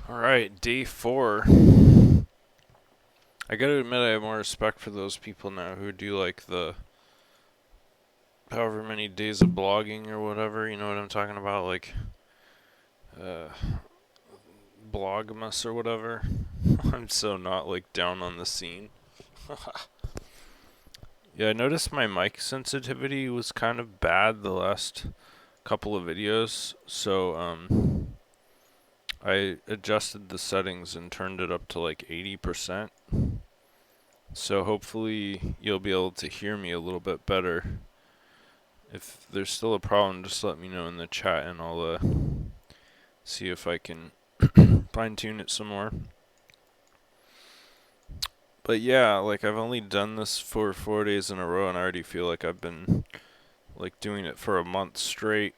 Alright, day 4. I gotta admit I have more respect for those people now who do like the however many days of blogging or whatever, you know what I'm talking about? Like, uh, Blogmas or whatever. I'm so not like down on the scene. Yeah, I noticed my mic sensitivity was kind of bad the last couple of videos, so I adjusted the settings and turned it up to like 80%. So hopefully you'll be able to hear me a little bit better. If there's still a problem, just let me know in the chat and I'll see if I can fine tune it some more. But yeah, like I've only done this for 4 days in a row and I already feel like I've been like doing it for a month straight.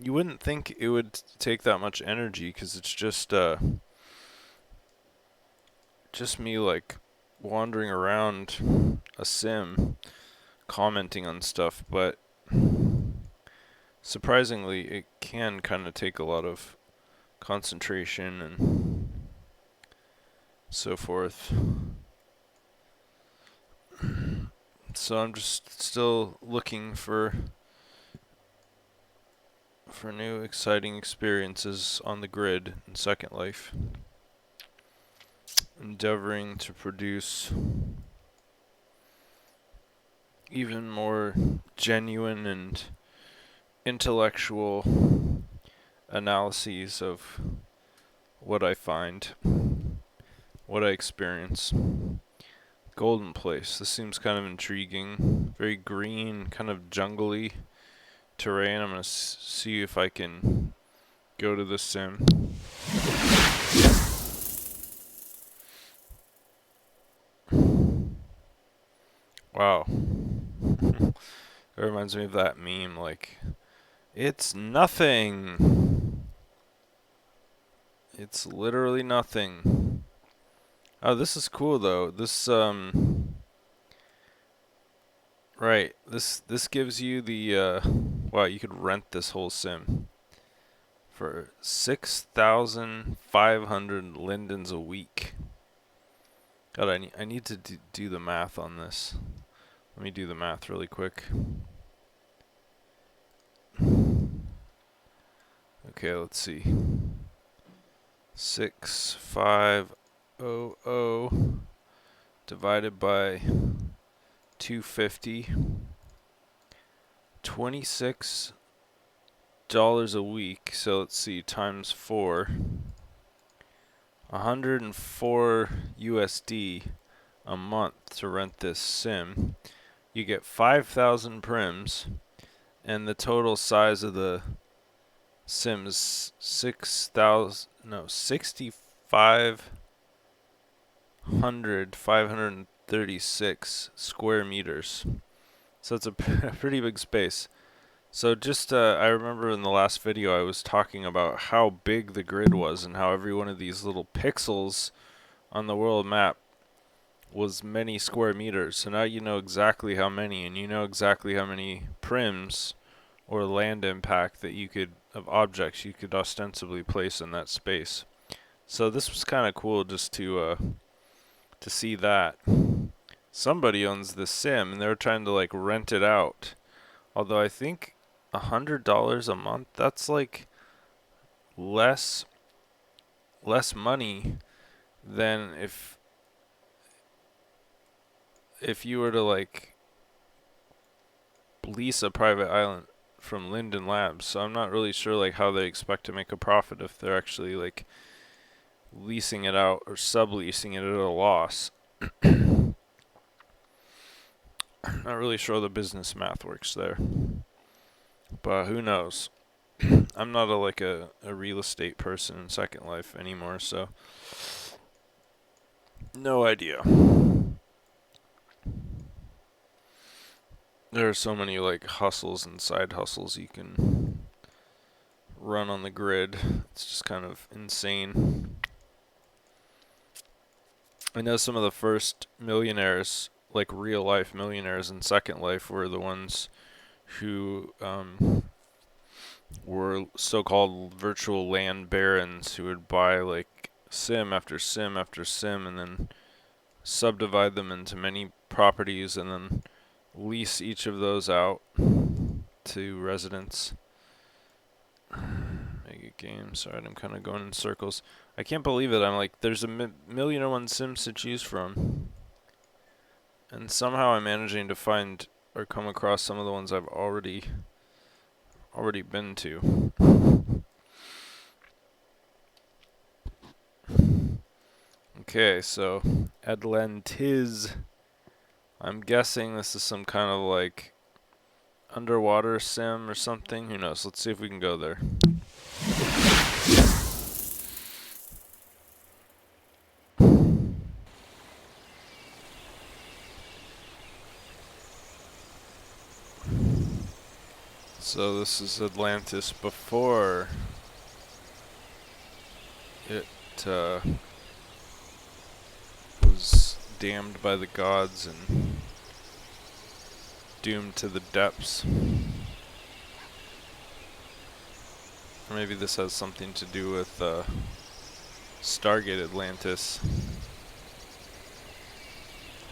You wouldn't think it would take that much energy because it's just me like wandering around a sim commenting on stuff, but surprisingly it can kind of take a lot of concentration and so forth. So I'm just still looking for new exciting experiences on the grid in Second Life. Endeavoring to produce even more genuine and intellectual analyses of what I find, what I experience. Golden Place. This seems kind of intriguing. Very green, kind of jungly terrain. I'm going to see if I can go to the sim. Wow. It reminds me of that meme, like, it's nothing. It's literally nothing. Oh, this is cool though. Right. This gives you the wow, you could rent this whole sim for 6,500 lindens a week. God, I need to do the math on this. Let me do the math really quick. Okay, let's see. 6,500 divided by 250. $26 a week. So let's see, times 4. 104 USD a month to rent this sim. You get 5,000 prims, and the total size of the sim is 6,536 square meters. So it's a pretty big space. So just, I remember in the last video I was talking about how big the grid was and how every one of these little pixels on the world map was many square meters. So now you know exactly how many, and you know exactly how many prims or land impact that you could, of objects you could ostensibly place in that space. So this was kind of cool just to see that. Somebody owns this sim and they're trying to like rent it out. Although I think $100 a month, that's like less money than if you were to like lease a private island from Linden Labs. So I'm not really sure like how they expect to make a profit if they're actually like leasing it out or subleasing it at a loss. Not really sure the business math works there, but who knows? I'm not a real estate person in Second Life anymore, so no idea. There are so many like hustles and side hustles you can run on the grid. It's just kind of insane. I know some of the first millionaires, like real life millionaires in Second Life, were the ones who were so-called virtual land barons who would buy like sim after sim after sim and then subdivide them into many properties and then lease each of those out to residents. Mega games. Alright, I'm kind of going in circles. I can't believe it. I'm like, there's a million and one sims to choose from. And somehow I'm managing to find or come across some of the ones I've already been to. Okay, so Atlantis. I'm guessing this is some kind of like underwater sim or something. Who knows? Let's see if we can go there. So this is Atlantis before it was damned by the gods and doomed to the depths. Or maybe this has something to do with Stargate Atlantis.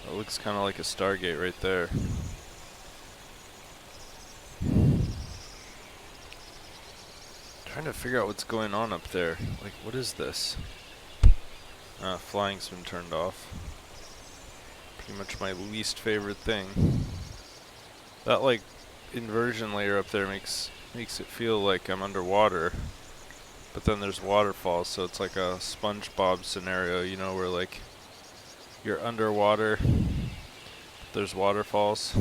It looks kind of like a Stargate right there. Trying to figure out what's going on up there. Like, what is this? Flying's been turned off. Pretty much my least favorite thing. That like inversion layer up there makes it feel like I'm underwater. But then there's waterfalls, so it's like a SpongeBob scenario, you know, where like you're underwater, there's waterfalls.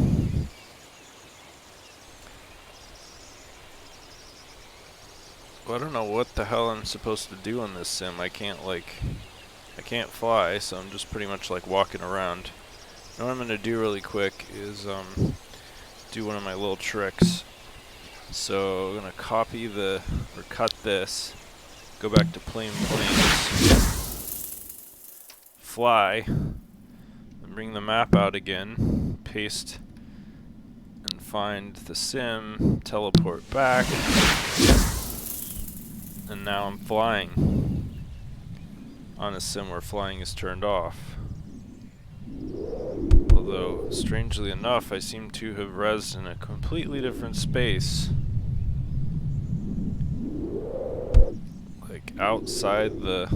Well, I don't know what the hell I'm supposed to do in this sim. I can't fly, so I'm just pretty much like walking around. Now what I'm gonna do really quick is do one of my little tricks. So I'm gonna copy or cut this, go back to planes, fly, and bring the map out again, paste and find the sim, teleport back, and now I'm flying on a sim where flying is turned off. Although, strangely enough, I seem to have rezzed in a completely different space. Like outside the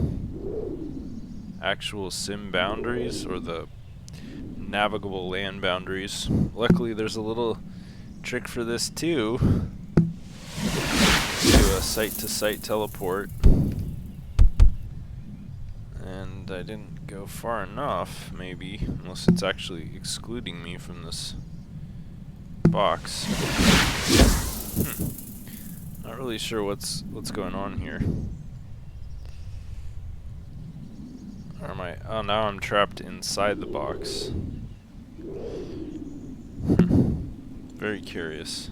actual sim boundaries, or the navigable land boundaries. Luckily, there's a little trick for this too. Do a site-to-site teleport. And I didn't go far enough, maybe, unless it's actually excluding me from this box. Not really sure what's going on here. Or am I? Oh, now I'm trapped inside the box. Very curious.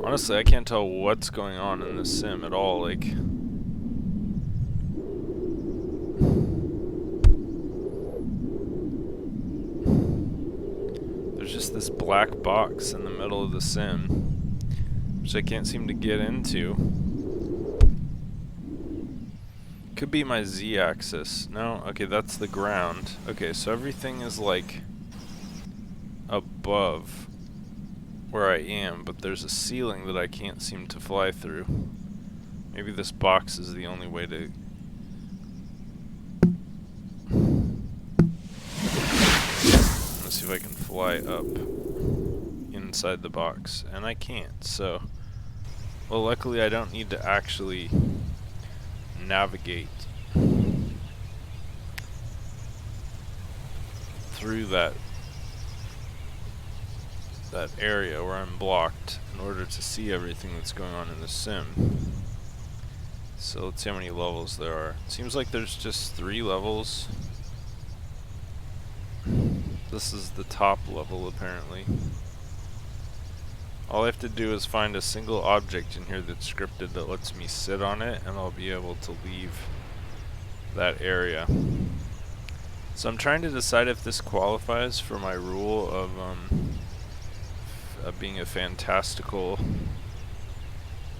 Honestly, I can't tell what's going on in this sim at all. Like, there's just this black box in the middle of the sim, which I can't seem to get into. Could be my Z-axis. No? Okay, that's the ground. Okay, so everything is like above where I am, but there's a ceiling that I can't seem to fly through. Maybe this box is the only way to... Let's see if I can fly up inside the box, and I can't, so... Well, luckily I don't need to actually navigate through that area where I'm blocked in order to see everything that's going on in the sim. So let's see how many levels there are. It seems like there's just 3 levels. This is the top level apparently. All I have to do is find a single object in here that's scripted that lets me sit on it, and I'll be able to leave that area. So I'm trying to decide if this qualifies for my rule of being a fantastical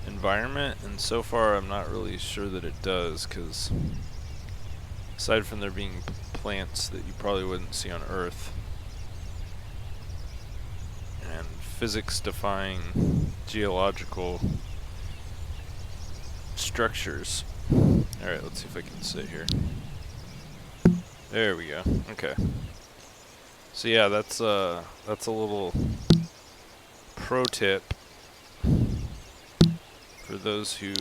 environment, and so far I'm not really sure that it does, because aside from there being plants that you probably wouldn't see on Earth, and physics-defying geological structures. Alright, let's see if I can sit here. There we go. Okay. So yeah, that's a little pro tip for those who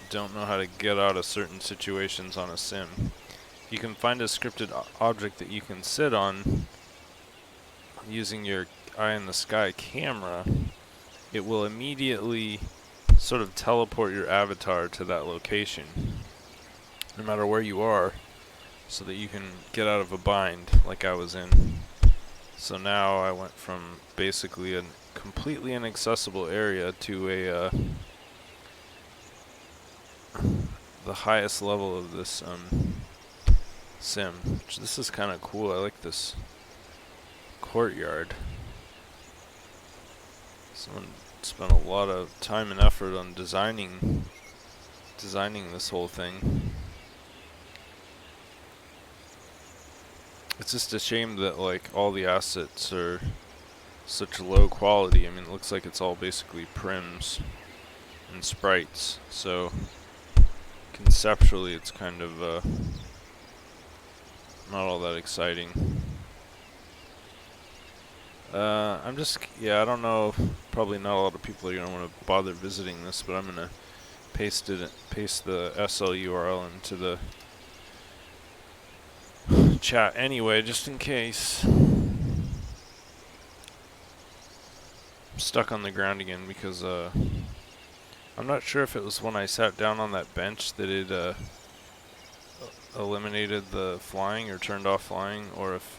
don't know how to get out of certain situations on a sim. You can find a scripted object that you can sit on using your eye in the sky camera. It will immediately sort of teleport your avatar to that location, no matter where you are, so that you can get out of a bind like I was in. So now I went from basically a completely inaccessible area to a the highest level of this sim. This is kind of cool. I like this courtyard. Someone spent a lot of time and effort on designing this whole thing. It's just a shame that like all the assets are such low quality. I mean, it looks like it's all basically prims and sprites, so conceptually it's kind of not all that exciting. I don't know, probably not a lot of people are going to want to bother visiting this, but I'm going to paste the SL URL into the chat anyway, just in case. I'm stuck on the ground again because I'm not sure if it was when I sat down on that bench that it eliminated the flying or turned off flying, or if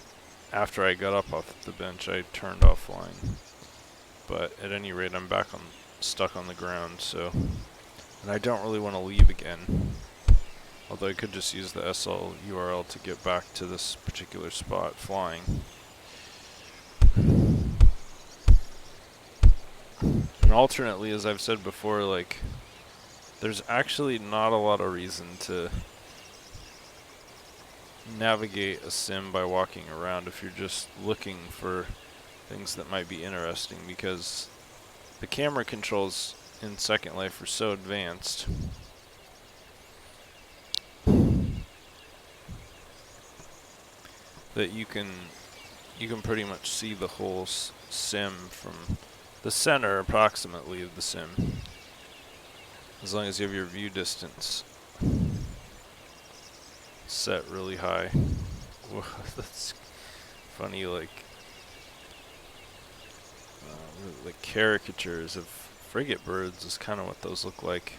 after I got up off the bench I turned off flying. But at any rate, I'm back stuck on the ground, so, and I don't really want to leave again. Although I could just use the SL URL to get back to this particular spot flying. And alternately, as I've said before, like, there's actually not a lot of reason to navigate a sim by walking around if you're just looking for things that might be interesting, because the camera controls in Second Life are so advanced that you can pretty much see the whole sim from the center approximately of the sim, as long as you have your view distance set really high. Whoa, that's funny, like caricatures of frigate birds is kind of what those look like.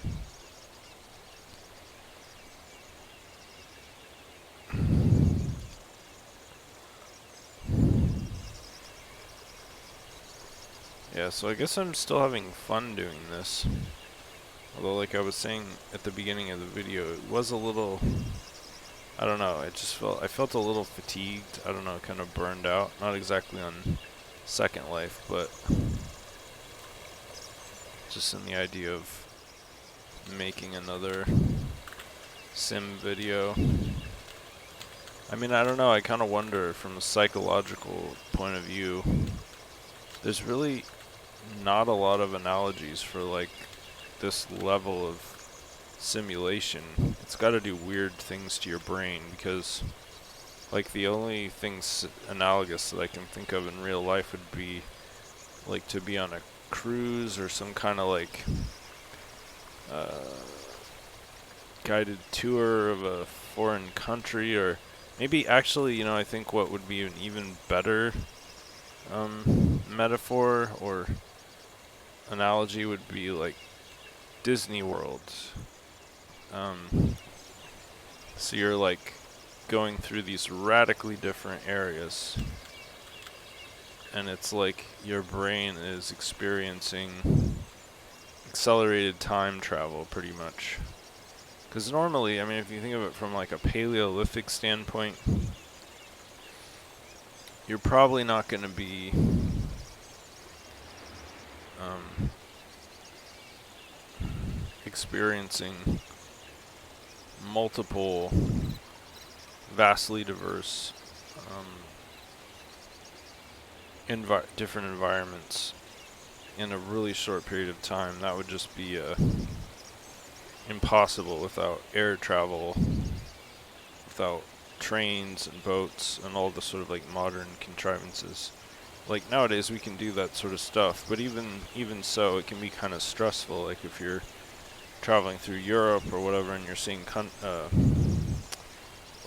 Yeah, so I guess I'm still having fun doing this. Although, like I was saying at the beginning of the video, it was a little, I don't know, I felt a little fatigued, I don't know, kind of burned out. Not exactly on Second Life, but just in the idea of making another sim video. I mean, I don't know, I kind of wonder from a psychological point of view, there's really not a lot of analogies for like this level of simulation. It's got to do weird things to your brain, because like the only things analogous that I can think of in real life would be like to be on a cruise or some kind of like guided tour of a foreign country, or maybe actually, you know, I think what would be an even better metaphor or analogy would be like Disney World. So you're like going through these radically different areas, and it's like your brain is experiencing accelerated time travel pretty much. Because normally, I mean, if you think of it from like a Paleolithic standpoint, you're probably not going to be experiencing multiple vastly diverse different environments in a really short period of time. That would just be impossible without air travel, without trains and boats and all the sort of like modern contrivances. Like nowadays we can do that sort of stuff, but even so it can be kind of stressful. Like if you're traveling through Europe or whatever and you're seeing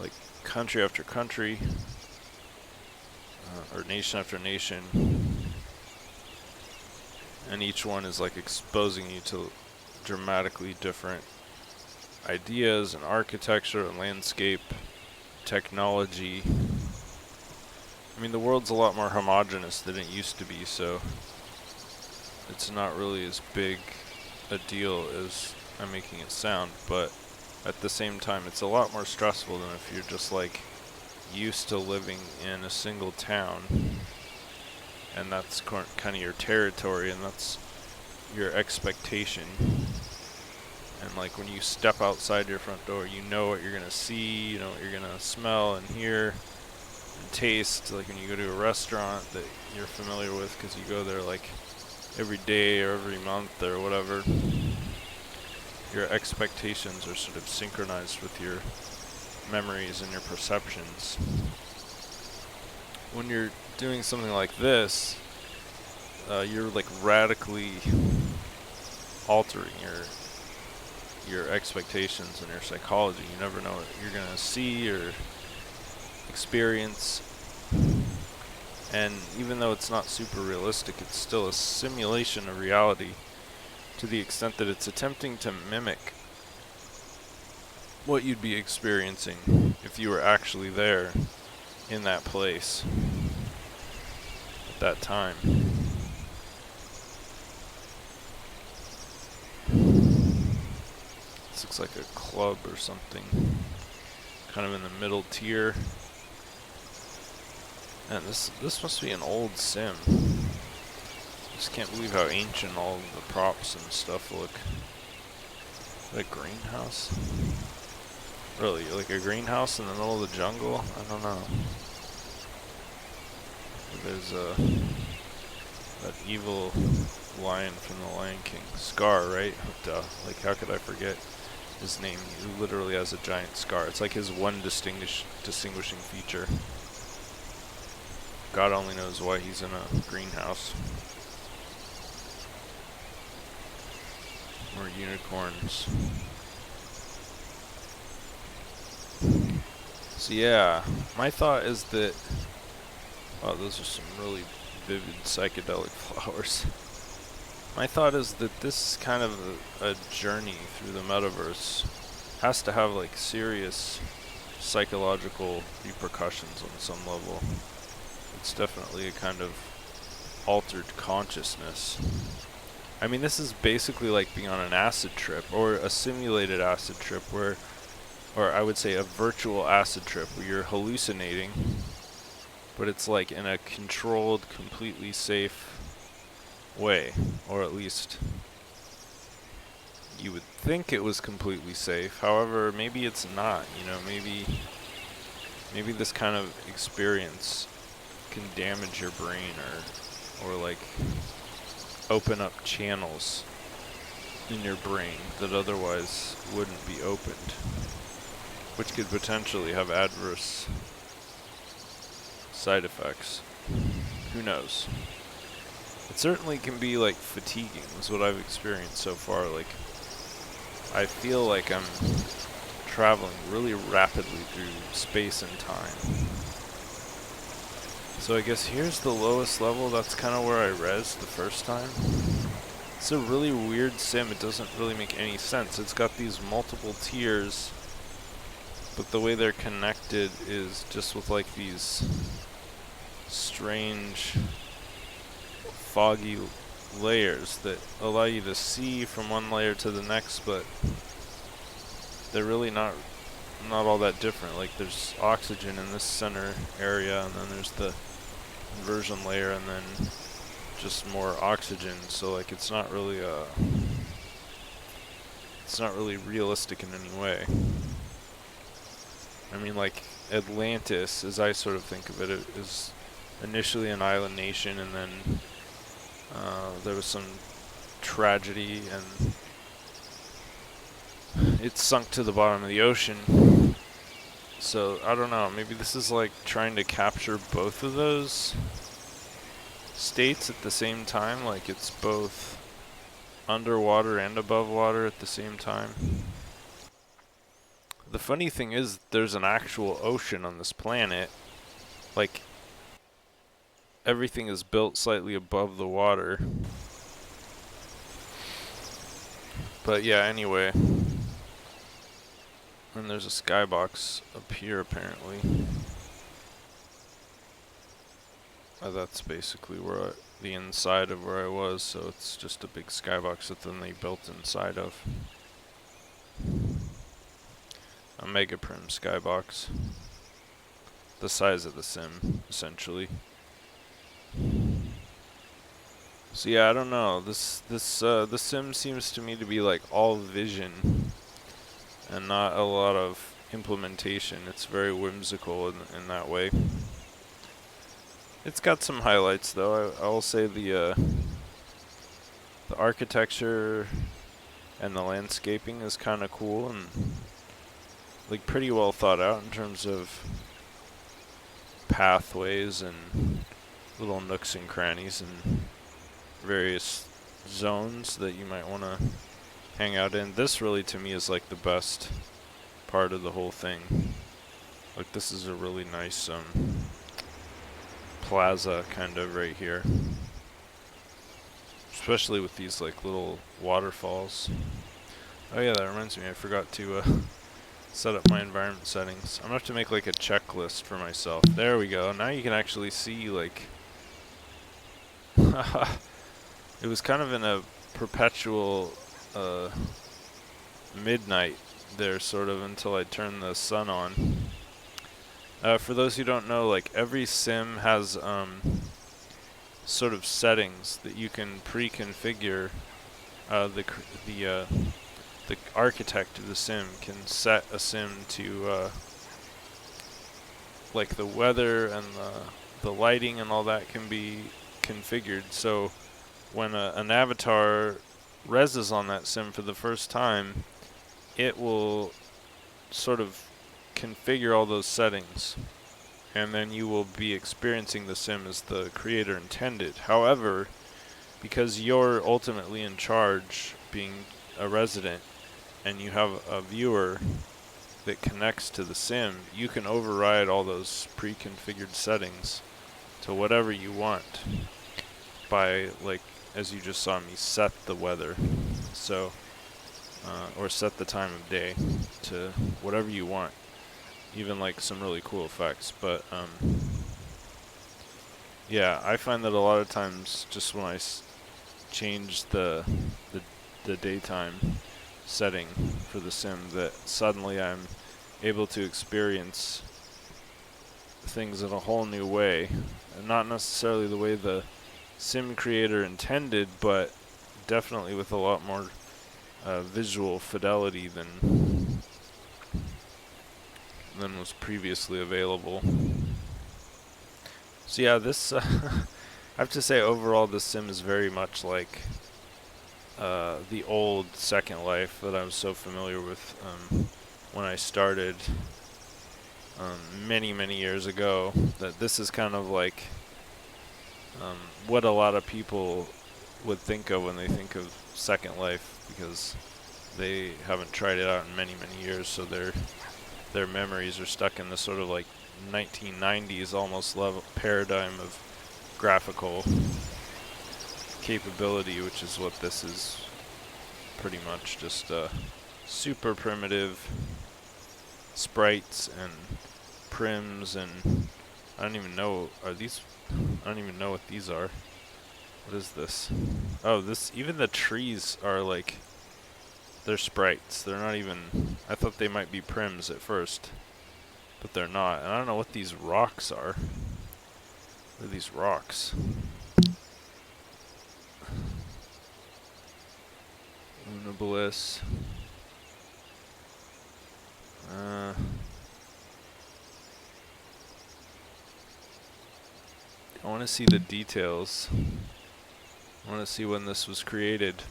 like country after country or nation after nation, and each one is like exposing you to dramatically different ideas and architecture and landscape, technology. I mean, the world's a lot more homogeneous than it used to be, so it's not really as big a deal as I'm making it sound, but at the same time it's a lot more stressful than if you're just like used to living in a single town and that's kind of your territory and that's your expectation. And like when you step outside your front door, you know what you're gonna see, you know what you're gonna smell and hear and taste. Like when you go to a restaurant that you're familiar with because you go there like every day or every month or whatever, your expectations are sort of synchronized with your memories and your perceptions. When you're doing something like this, you're like radically altering your expectations and your psychology. You never know what you're gonna see or experience, and even though it's not super realistic, it's still a simulation of reality to the extent that it's attempting to mimic what you'd be experiencing if you were actually there in that place at that time. This looks like a club or something, kind of in the middle tier. And this must be an old sim. Just can't believe how ancient all of the props and stuff look. Is that a greenhouse? Really, like a greenhouse in the middle of the jungle? I don't know. There's that evil lion from the Lion King. Scar, right? Duh. Like how could I forget his name? He literally has a giant scar. It's like his one distinguishing feature. God only knows why he's in a greenhouse. More unicorns. So yeah, my thought is that, oh, those are some really vivid psychedelic flowers. My thought is that this kind of a journey through the metaverse has to have like serious psychological repercussions on some level. It's definitely a kind of altered consciousness. I mean, this is basically like being on an acid trip or a simulated acid trip or I would say a virtual acid trip where you're hallucinating, but it's like in a controlled, completely safe way, or at least you would think it was completely safe. However, maybe it's not, you know, maybe this kind of experience can damage your brain or like open up channels in your brain that otherwise wouldn't be opened, which could potentially have adverse side effects. Who knows? It certainly can be like fatiguing, is what I've experienced so far. Like, I feel like I'm traveling really rapidly through space and time. So I guess here's the lowest level. That's kind of where I rezzed the first time. It's a really weird sim. It doesn't really make any sense. It's got these multiple tiers, but the way they're connected is just with like these strange foggy layers that allow you to see from one layer to the next, but they're really not all that different. Like there's oxygen in this center area, and then there's the inversion layer, and then just more oxygen. So like it's not really realistic in any way. I mean, like Atlantis, as I sort of think of it, it is initially an island nation, and then there was some tragedy, and it sunk to the bottom of the ocean. So I don't know, maybe this is like trying to capture both of those states at the same time, like it's both underwater and above water at the same time. The funny thing is, there's an actual ocean on this planet. Like, everything is built slightly above the water. But yeah, anyway. And there's a skybox up here, apparently. That's basically where the inside of where I was, so it's just a big skybox that then they built inside of. A mega prim skybox. The size of the sim, essentially. So yeah, I don't know. The sim seems to me to be like all vision and not a lot of implementation. It's very whimsical in that way. It's got some highlights though. I will say the architecture and the landscaping is kind of cool and like pretty well thought out in terms of pathways and little nooks and crannies and various zones that you might want to hang out in. This really to me is like the best part of the whole thing. Like this is a really nice plaza kind of right here, especially with these like little waterfalls. Oh yeah, that reminds me, I forgot to set up my environment settings. I'm gonna have to make like a checklist for myself. There we go. Now you can actually see like it was kind of in a perpetual midnight there sort of until I turned the sun on. For those who don't know, like every sim has sort of settings that you can pre-configure. The architect of the sim can set a sim to like the weather and the lighting and all that can be configured. So when an avatar reses on that sim for the first time, it will sort of configure all those settings, and then you will be experiencing the sim as the creator intended. However, because you're ultimately in charge, being a resident, and you have a viewer that connects to the sim, you can override all those pre-configured settings to whatever you want by, like, as you just saw me set the weather, so or set the time of day to whatever you want, even like some really cool effects. But yeah, I find that a lot of times just when I change the daytime setting for the sim, that suddenly I'm able to experience things in a whole new way, and not necessarily the way the sim creator intended, but definitely with a lot more visual fidelity than was previously available. So yeah, this I have to say overall this sim is very much like the old Second Life that I was so familiar with when I started many years ago. That this is kind of like what a lot of people would think of when they think of Second Life, because they haven't tried it out in many years, so their memories are stuck in this sort of like 1990s almost level paradigm of graphical capability, which is what this is pretty much, just super primitive sprites and prims, and I don't even know, I don't even know what these are. What is this? Oh, even the trees are like, they're sprites. They're not even, I thought they might be prims at first, but they're not. And I don't know what these rocks are. What are these rocks? Luna Bliss. I want to see the details. I want to see when this was created.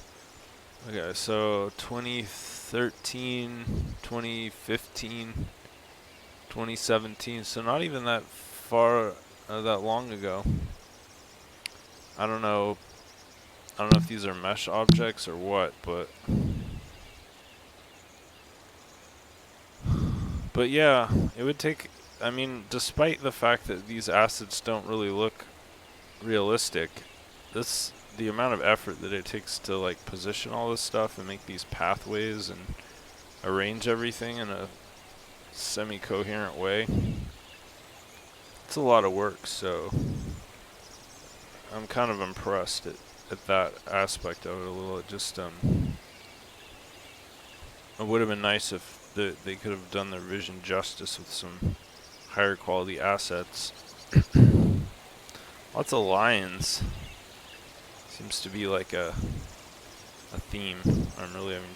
Okay, so 2013, 2015, 2017, so not even that far, that long ago. I don't know if these are mesh objects or what, but yeah, it would take, I mean, despite the fact that these assets don't really look realistic, the amount of effort that it takes to like position all this stuff and make these pathways and arrange everything in a semi-coherent way, it's a lot of work. So I'm kind of impressed at that aspect of it a little. It just it would have been nice if they could have done their vision justice with some higher quality assets. Lots of lions. Seems to be like a theme. I'm really having trouble